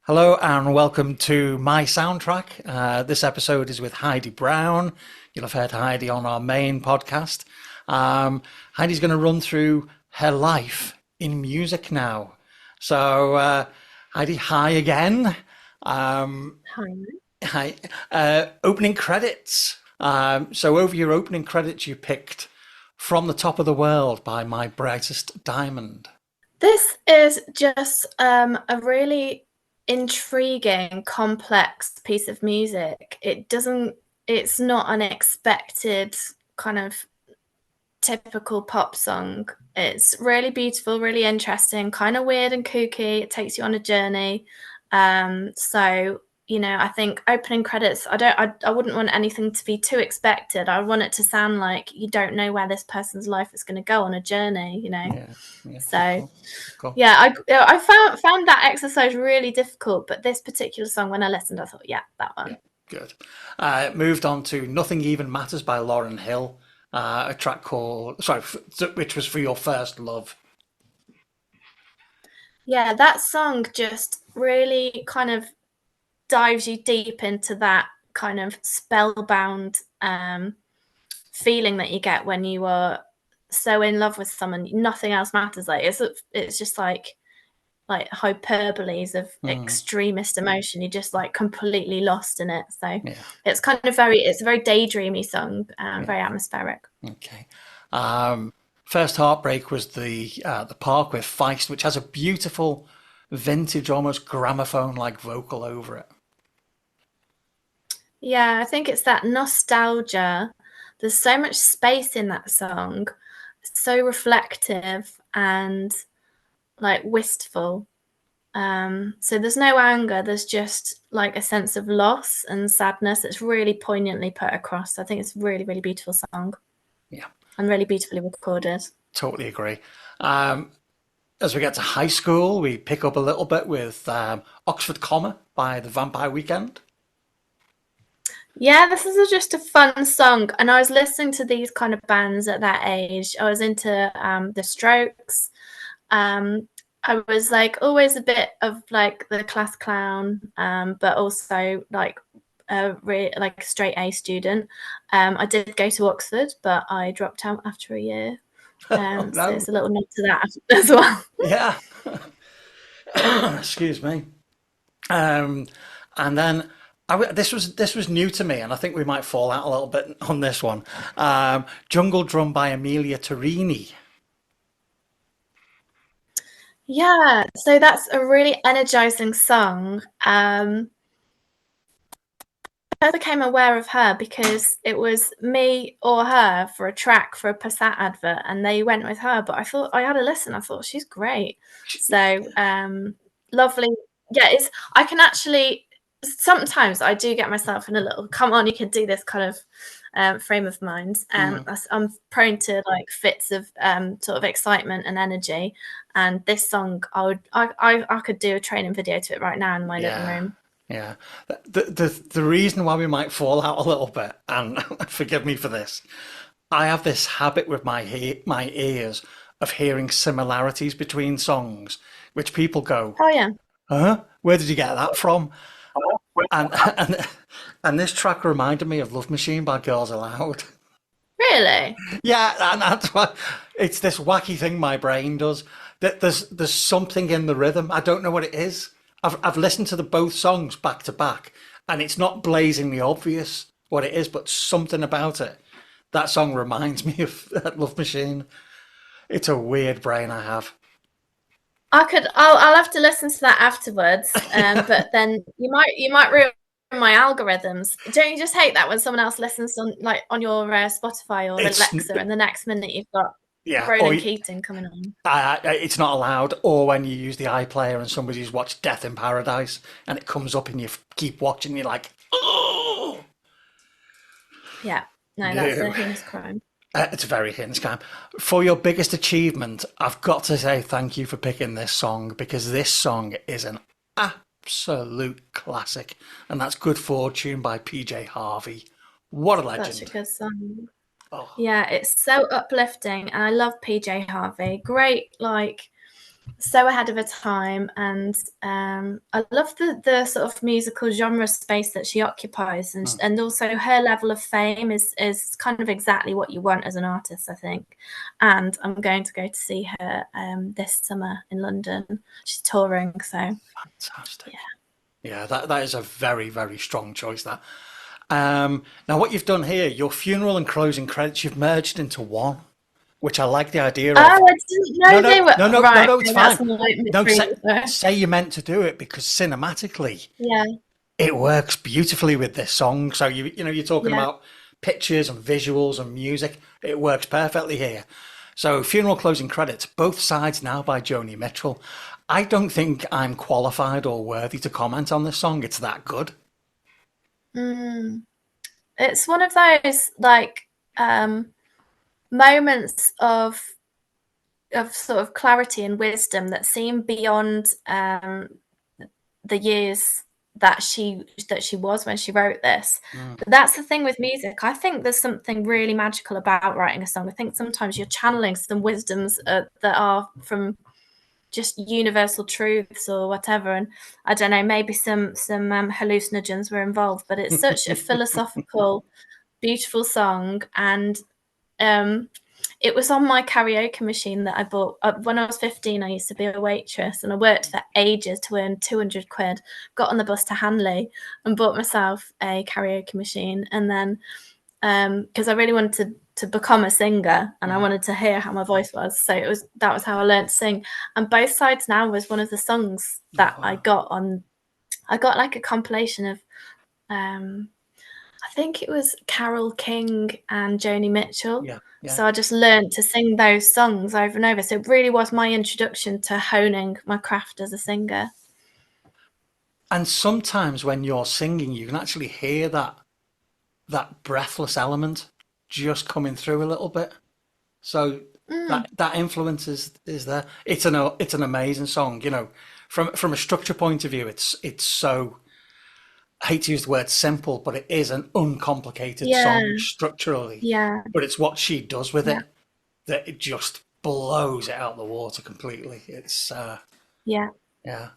Hello and welcome to my soundtrack. This episode is with Heidi Browne. You'll have heard Heidi on our main podcast. Heidi's going to run through her life in music now. So, Heidi, hi again. Um, Hi. Hi. Opening credits. So, over your opening credits, you picked "From the Top of the World" by My Brightest Diamond. This is just a really intriguing, complex piece of music. It's not an expected kind of typical pop song. It's really beautiful, really interesting, kind of weird and kooky. It takes you on a journey. I think opening credits, I wouldn't want anything to be too expected. I want it to sound like you don't know where this person's life is going to go on a journey. Yeah, yeah, So cool, cool. yeah, I found that exercise really difficult, but this particular song, when I listened, I thought, yeah, that Yeah, one. good. Moved on to "Nothing Even Matters" by Lauryn Hill, a track which was for your first love. Yeah, that song just really kind of dives you deep into that kind of spellbound feeling that you get when you are so in love with someone. Nothing else matters. Like it's just like hyperboles of Mm, extremist emotion. You're just like completely lost in it. So yeah, it's a very daydreamy song, yeah, very atmospheric. okay. First heartbreak was the Park with Feist, which has a beautiful vintage, almost gramophone-like vocal over it. Yeah, I think it's that nostalgia. There's so much space in that song, so reflective and like wistful. So there's no anger, there's just like a sense of loss and sadness. It's really poignantly put across. I think it's a really, really beautiful song Yeah, and really beautifully recorded. totally agree. Um, as we get to high school, we pick up a little bit with Oxford Comma by the Vampire Weekend. Yeah, this is just a fun song. And I was listening to these kind of bands at that age. I was into The Strokes. Um, I was like always a bit of like the class clown, but also like like a straight A student. I did go to Oxford, but I dropped out after a year. Oh So no, it's a little nod to that as well. yeah. Excuse me. Um, and then this was new to me, and I think we might fall out a little bit on this one. Jungle Drum by Amelia Torini. Yeah, so that's a really energizing song. I became aware of her because it was me or her for a track for a Passat advert, and they went with her. But I thought I had a listen. I thought she's great. So lovely. Yeah, it's. I can actually sometimes I do get myself in a little. Come on, you can do this kind of frame of mind. Mm, I'm prone to like fits of sort of excitement and energy. And this song, I could do a training video to it right now in my living yeah, room. yeah. The reason why we might fall out a little bit, and forgive me for this, I have this habit with my ears of hearing similarities between songs, which people go, Oh yeah. "Huh? Where did you get that from?" And and and this track reminded me of "Love Machine" by Girls Aloud. Really? Yeah, and that's why it's this wacky thing my brain does. That there's something in the rhythm. I don't know what it is. I've listened to the both songs back to back, and it's not blazingly obvious what it is, but something about it. That song reminds me of that Love Machine. It's a weird brain I have. I'll have to listen to that afterwards. But then you might ruin my algorithms. Don't you just hate that when someone else listens on like on your Spotify or It's Alexa, and the next minute you've got yeah, or Ronan Keating coming on? it's not allowed. Or when you use the iPlayer and somebody's watched Death in Paradise and it comes up and you keep watching, you're like, oh Yeah, no, that's a no. heinous crime. It's a very hidden scam. For your biggest achievement, I've got to say thank you for picking this song because this song is an absolute classic, and that's "Good Fortune" by PJ Harvey. What a Such a legend! good song. Oh, Yeah, it's so uplifting, and I love PJ Harvey. Great, like so ahead of her time, and I love the sort of musical genre space that she occupies, Mm. and also her level of fame is kind of exactly what you want as an artist, I think. And I'm going to go to see her this summer in London. She's touring, so Fantastic. yeah. Yeah, that is a very, very strong choice, that. Now, what you've done here, your funeral and closing credits, you've merged into one, which I like the idea Oh, of. I didn't No, know no, they were no, no, no, right. no, it's Okay, that's fine. my No, mystery. say you meant to do it because cinematically Yeah, it works beautifully with this song. So you're talking yeah. about pictures and visuals and music. It works perfectly here. So funeral closing credits, both sides now by Joni Mitchell. I don't think I'm qualified or worthy to comment on this song. It's that good. Mm. It's one of those like moments of sort of clarity and wisdom that seem beyond the years that she was when she wrote this. Mm. But that's the thing with music. I think there's something really magical about writing a song. I think sometimes you're channeling some wisdoms that are from just universal truths or whatever. And I don't know, maybe some hallucinogens were involved, but it's such a philosophical, beautiful song. And um, it was on my karaoke machine that I bought when I was 15. I used to be a waitress, and I worked for ages to earn 200 quid. Got on the bus to Hanley and bought myself a karaoke machine, and then because I really wanted to become a singer and I Mm. wanted to hear how my voice was, so that was how I learned to sing. And Both Sides Now was one of the songs Oh, that I wow. got on. I got like a compilation of um, I think it was Carole King and Joni Mitchell. Yeah, yeah. So I just learned to sing those songs over and over. So it really was my introduction to honing my craft as a singer. And sometimes when you're singing, you can actually hear that breathless element just coming through a little bit. So Mm, that influence is there. It's an amazing song. From a structure point of view, it's so. I hate to use the word simple, but it is an uncomplicated yeah, song structurally. yeah, But it's what she does with yeah, it that it just blows it out of the water completely. It's yeah. yeah.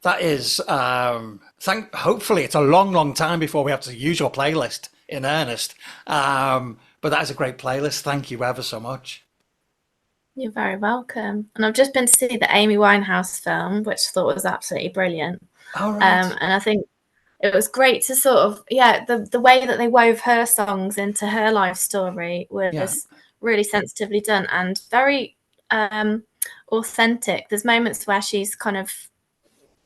That is hopefully it's a long, long time before we have to use your playlist in earnest. But that is a great playlist. Thank you ever so much. You're very welcome. And I've just been to see the Amy Winehouse film, which I thought was absolutely brilliant. All right. And I think it was great to sort of, yeah, the way that they wove her songs into her life story Yeah. was really sensitively done and very um, authentic. There's moments where she's kind of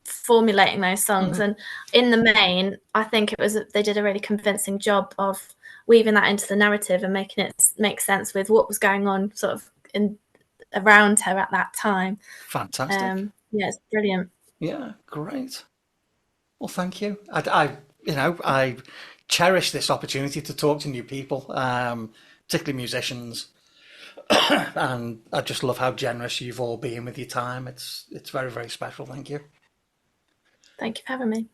formulating those songs, Mhm. and in the main, I think they did a really convincing job of weaving that into the narrative and making it make sense with what was going on sort of in around her at that time. Fantastic. Yeah, it's brilliant. Yeah, great. Well, thank you. I cherish this opportunity to talk to new people, particularly musicians, and I just love how generous you've all been with your time. It's very, very special. Thank you. Thank you for having me.